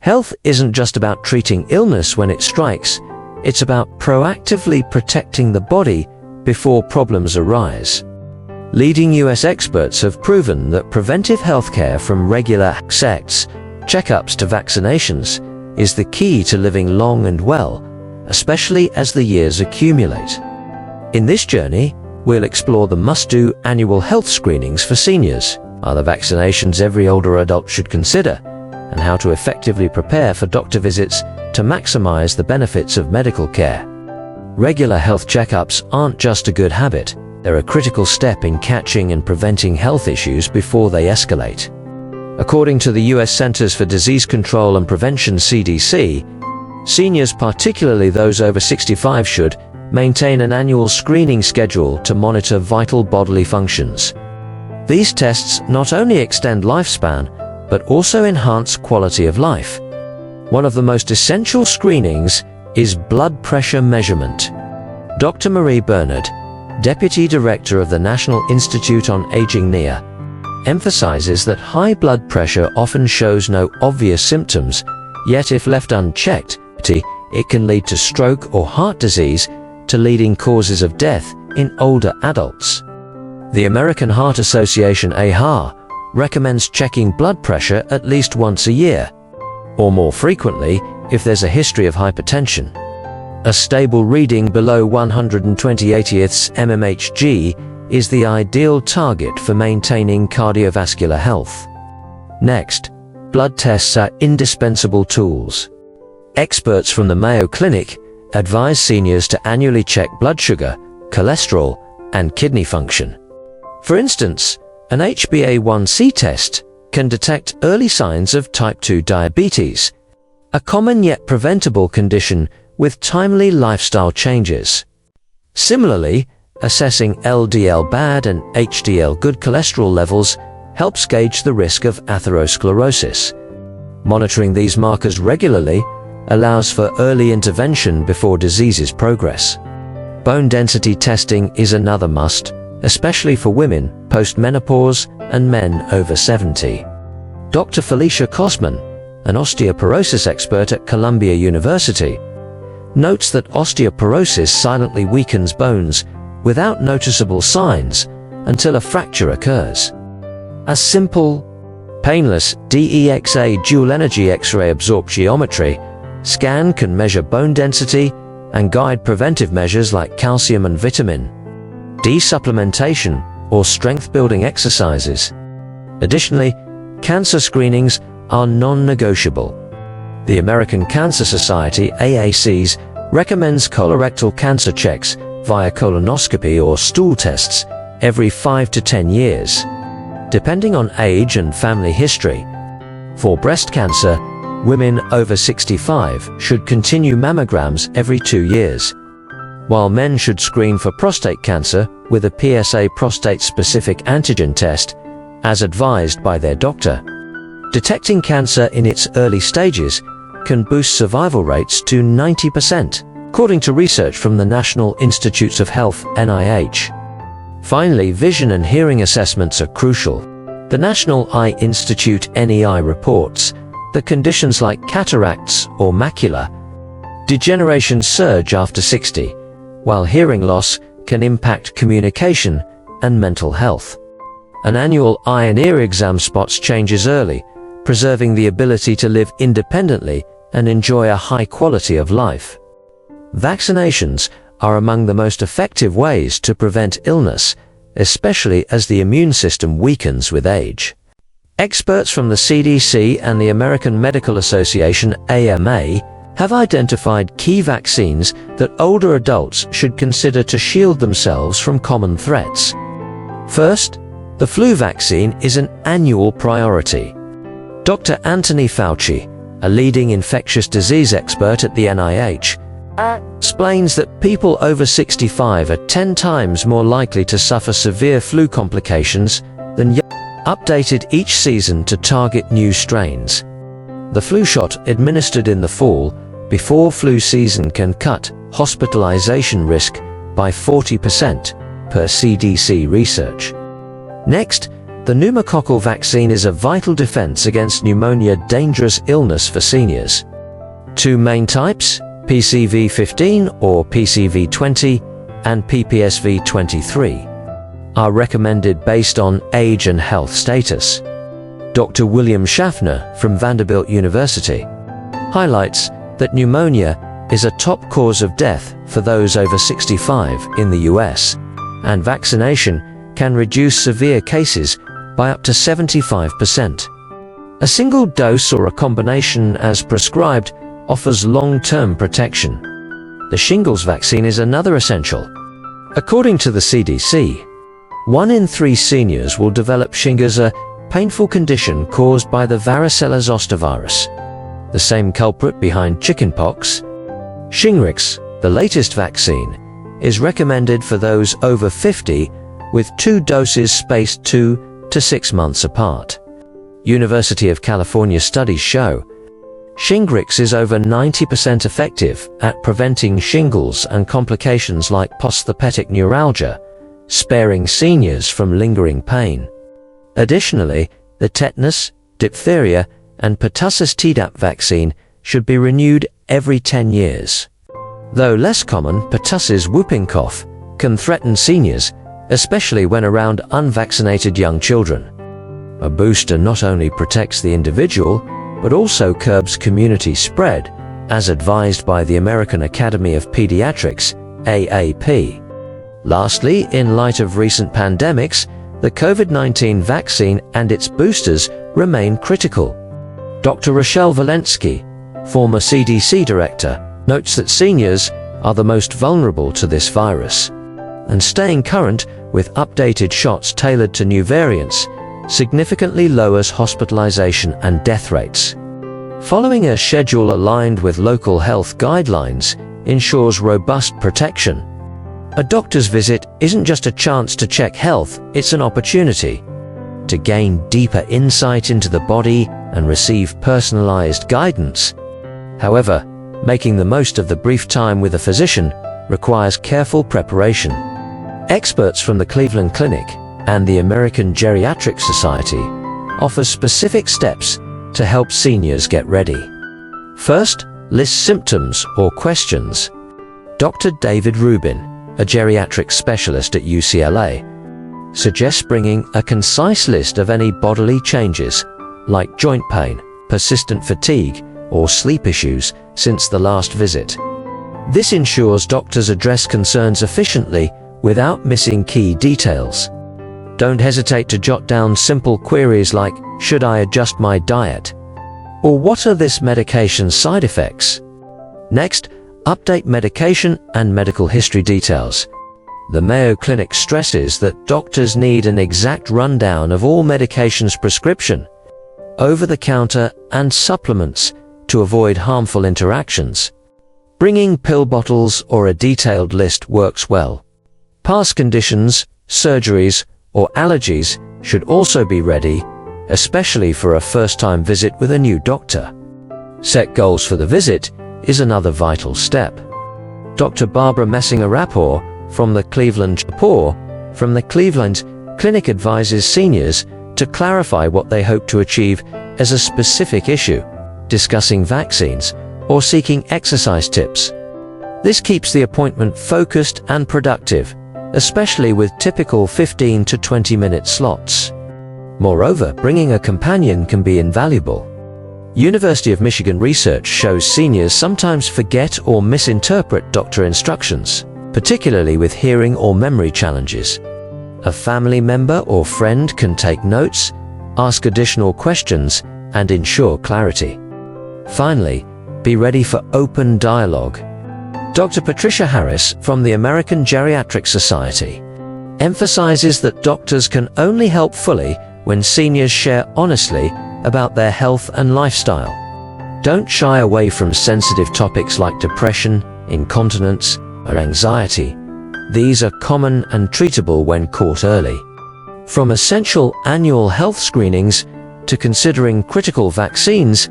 Health isn't just about treating illness when it strikes, it's about proactively protecting the body before problems arise. Leading US experts have proven that preventive healthcare, from regular checks, checkups to vaccinations, is the key to living long and well, especially as the years accumulate. In this journey, we'll explore the must-do annual health screenings for seniors, other vaccinations every older adult should consider, and how to effectively prepare for doctor visits to maximize the benefits of medical care. Regular health checkups aren't just a good habit, they're a critical step in catching and preventing health issues before they escalate. According to the US Centers for Disease Control and Prevention (CDC), seniors, particularly those over 65, should maintain an annual screening schedule to monitor vital bodily functions. These tests not only extend lifespan, but also enhance quality of life. One of the most essential screenings is blood pressure measurement. Dr. Marie Bernard, Deputy Director of the National Institute on Aging (NIA), emphasizes that high blood pressure often shows no obvious symptoms, yet if left unchecked, it can lead to stroke or heart disease, to leading causes of death in older adults. The American Heart Association (AHA) recommends checking blood pressure at least once a year, or more frequently if there's a history of hypertension. A stable reading below 120/80ths mmHg is the ideal target for maintaining cardiovascular health. Next, blood tests are indispensable tools. Experts from the Mayo Clinic advise seniors to annually check blood sugar, cholesterol, and kidney function. For instance, an HbA1c test can detect early signs of type 2 diabetes, a common yet preventable condition with timely lifestyle changes. Similarly, assessing LDL bad and HDL good cholesterol levels helps gauge the risk of atherosclerosis. Monitoring these markers regularly allows for early intervention before diseases progress. Bone density testing is another must, especially for women post-menopause and men over 70. Dr. Felicia Kosman, an osteoporosis expert at Columbia University, notes that osteoporosis silently weakens bones without noticeable signs until a fracture occurs. A simple, painless DEXA dual energy X-ray absorptiometry scan can measure bone density and guide preventive measures like calcium and vitamin D supplementation or strength-building exercises. Additionally, cancer screenings are non-negotiable. The American Cancer Society (AACs) recommends colorectal cancer checks via colonoscopy or stool tests every 5 to 10 years, depending on age and family history. For breast cancer, women over 65 should continue mammograms every 2 years, while men should screen for prostate cancer with a PSA prostate-specific antigen test, as advised by their doctor. Detecting cancer in its early stages can boost survival rates to 90%, according to research from the National Institutes of Health (NIH). Finally, vision and hearing assessments are crucial. The National Eye Institute (NEI) reports that conditions like cataracts or macular degeneration surge after 60, while hearing loss can impact communication and mental health. An annual eye and ear exam spots changes early, preserving the ability to live independently and enjoy a high quality of life. Vaccinations are among the most effective ways to prevent illness, especially as the immune system weakens with age. Experts from the CDC and the American Medical Association (AMA) have identified key vaccines that older adults should consider to shield themselves from common threats. First, the flu vaccine is an annual priority. Dr. Anthony Fauci, a leading infectious disease expert at the NIH, explains that people over 65 are 10 times more likely to suffer severe flu complications than young, updated each season to target new strains. The flu shot administered in the fall before flu season can cut hospitalization risk by 40% per CDC research. Next, The pneumococcal vaccine is a vital defense against pneumonia, dangerous illness for seniors. Two main types, PCV15 or PCV20 and PPSV23, are recommended based on age and health status. Dr. William Schaffner from Vanderbilt University highlights that pneumonia is a top cause of death for those over 65 in the US, and vaccination can reduce severe cases by up to 75%. A single dose or a combination as prescribed offers long-term protection. The shingles vaccine is another essential. According to the CDC, 1 in 3 seniors will develop shingles, a painful condition caused by the varicella zoster virus, the same culprit behind chickenpox. Shingrix, the latest vaccine, is recommended for those over 50 with 2 doses spaced 2 to 6 months apart. University of California studies show Shingrix is over 90% effective at preventing shingles and complications like postherpetic neuralgia, sparing seniors from lingering pain. Additionally, the tetanus, diphtheria, and pertussis Tdap vaccine should be renewed every 10 years. Though less common, pertussis whooping cough can threaten seniors, especially when around unvaccinated young children. A booster not only protects the individual, but also curbs community spread, as advised by the American Academy of Pediatrics, AAP. Lastly, in light of recent pandemics, the COVID-19 vaccine and its boosters remain critical. Dr. Rochelle Walensky, former CDC director, notes that seniors are the most vulnerable to this virus, and staying current with updated shots tailored to new variants significantly lowers hospitalization and death rates. Following a schedule aligned with local health guidelines ensures robust protection. A doctor's visit isn't just a chance to check health, it's an opportunity to gain deeper insight into the body and receive personalized guidance. However, making the most of the brief time with a physician requires careful preparation. Experts from the Cleveland Clinic and the American Geriatric Society offer specific steps to help seniors get ready. First, list symptoms or questions. Dr. David Rubin, a geriatric specialist at UCLA, suggests bringing a concise list of any bodily changes, like joint pain, persistent fatigue, or sleep issues since the last visit. This ensures doctors address concerns efficiently without missing key details. Don't hesitate to jot down simple queries like, should I adjust my diet? Or what are this medication's side effects? Next, update medication and medical history details. The Mayo Clinic stresses that doctors need an exact rundown of all medications prescription, over-the-counter, and supplements to avoid harmful interactions. Bringing pill bottles or a detailed list works well. Past conditions, surgeries, or allergies should also be ready, especially for a first-time visit with a new doctor. Set goals for the visit is another vital step. Dr. Barbara Messinger-Rapport from the Cleveland Clinic advises seniors to clarify what they hope to achieve as a specific issue, discussing vaccines, or seeking exercise tips. This keeps the appointment focused and productive, especially with typical 15 to 20-minute slots. Moreover, bringing a companion can be invaluable. University of Michigan research shows seniors sometimes forget or misinterpret doctor instructions, particularly with hearing or memory challenges. A family member or friend can take notes, ask additional questions, and ensure clarity. Finally, be ready for open dialogue. Dr. Patricia Harris from the American Geriatric Society emphasizes that doctors can only help fully when seniors share honestly about their health and lifestyle. Don't shy away from sensitive topics like depression, incontinence, or anxiety. These are common and treatable when caught early. From essential annual health screenings to considering critical vaccines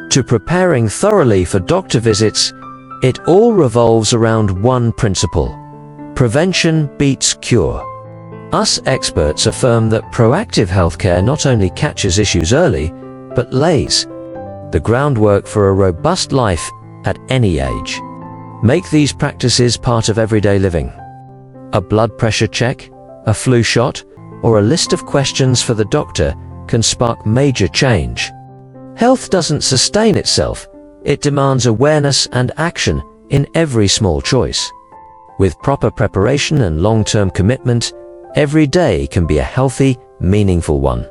to preparing thoroughly for doctor visits, it all revolves around one principle: prevention beats cure. Us experts affirm that proactive healthcare not only catches issues early, but lays the groundwork for a robust life at any age. Make these practices part of everyday living. A blood pressure check, a flu shot, or a list of questions for the doctor can spark major change. Health doesn't sustain itself, it demands awareness and action in every small choice. With proper preparation and long-term commitment, every day can be a healthy, meaningful one.